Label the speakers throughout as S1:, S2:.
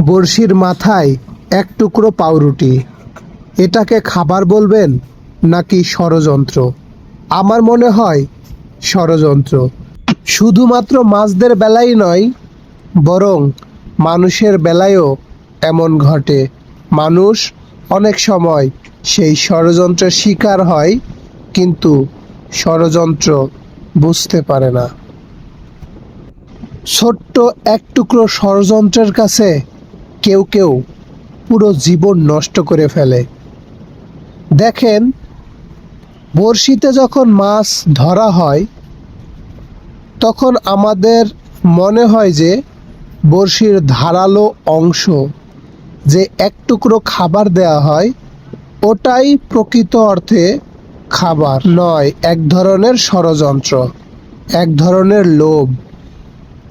S1: বড়শির মাথায় এক টুকরো পাউরুটি, এটাকে খাবার বলবেন নাকি ষড়যন্ত্র? আমার মনে হয় ষড়যন্ত্র। শুধুমাত্র মাছদের বেলাই নয়, বরং মানুষের বেলায়ও এমন ঘটে। মানুষ অনেক সময় সেই ষড়যন্ত্রের শিকার হয়, কিন্তু ষড়যন্ত্র বুঝতে পারে না। ছোট্ট এক টুকরো ষড়যন্ত্রের কাছে কেউ কেউ পুরো জীবন নষ্ট করে ফেলে। দেখেন, বড়শিতে যখন মাছ ধরা হয় তখন আমাদের মনে হয় যে বড়শির ধারালো অংশ, যে এক টুকরো খাবার দেয়া হয়, ওটাই প্রকৃত অর্থে খাবার নয়, এক ধরনের ষড়যন্ত্র, এক ধরনের লোভ।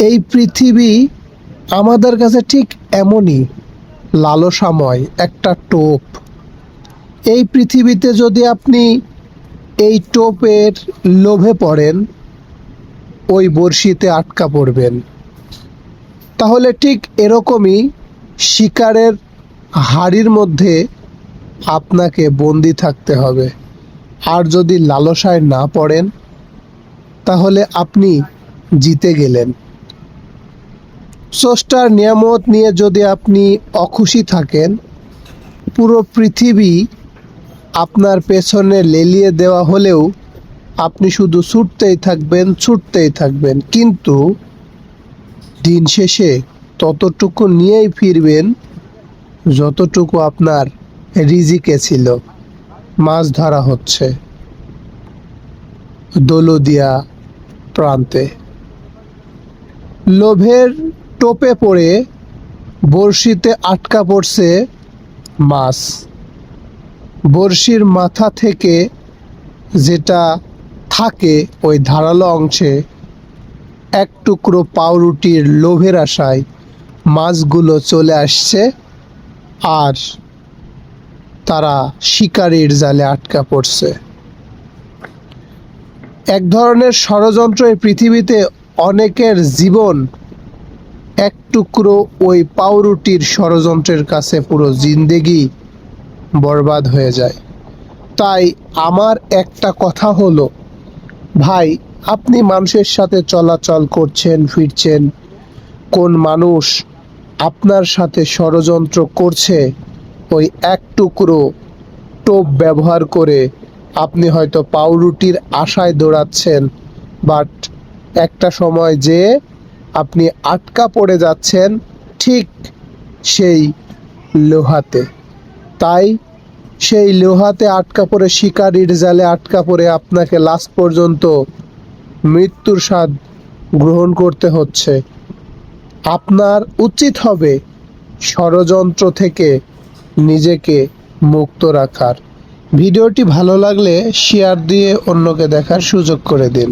S1: এই পৃথিবী আমাদের কাছে ঠিক এমনই লালসাময় একটা টোপ। এই পৃথিবীতে যদি আপনি এই টোপের লোভে পড়েন, ওই বড়শিতে আটকা পড়বেন। তাহলে ঠিক এরকমই শিকারের হাড়ির মধ্যে আপনাকে বন্দি থাকতে হবে। আর যদি লালসায় না পড়েন, তাহলে আপনি জিতে গেলেন। স্রষ্টার নিয়ামত নিয়ে যদি আপনি অখুশি থাকেন, পুরো পৃথিবী আপনার পেছনে লেলিয়ে দেওয়া হলেও আপনি শুধু ছুটতেই থাকবেন, কিন্তু দিন শেষে ততটুকু নিয়েই ফিরবেন যতটুকু আপনার রিজিকে ছিল। মাছ ধরা হচ্ছে দৌলতদিয়া প্রান্তে। লোভের টোপে পড়ে বড়শিতে আটকা পড়ছে মাছ। বড়শির মাথা থেকে যেটা থাকে ওই ধারালো অংশে এক টুকরো পাউরুটির লোভের আশায় মাছগুলো চলে আসছে, আর তারা শিকারীর জালে আটকা পড়ছে। এক ধরনের ষড়যন্ত্র এই পৃথিবীতে অনেকের জীবন এক টুকরো ওই পাউরুটির ষড়যন্ত্রের কাছে পুরো জিন্দেগি বরবাদ হয়ে যায়। তাই আমার একটা কথা হলো, ভাই, আপনি মানুষের সাথে চলাচল করছেন, ফিরছেন, কোন মানুষ আপনার সাথে ষড়যন্ত্র করছে ওই এক টুকরো টোপ ব্যবহার করে। আপনি হয়তো পাউরুটির আশায় দৌড়াচ্ছেন, বাট একটা সময় যে আপনি আটকা পড়ে যাচ্ছেন ঠিক সেই লোহাতে। তাই সেই লোহাতে আটকা পড়ে, শিকারীর জালে আটকা পড়ে আপনাকে লাস্ট পর্যন্ত মৃত্যুর স্বাদ গ্রহণ করতে হচ্ছে। আপনার উচিত হবে ষড়যন্ত্র থেকে নিজেকে মুক্ত রাখার। ভিডিওটি ভালো লাগলে শেয়ার দিয়ে অন্যকে দেখার সুযোগ করে দিন।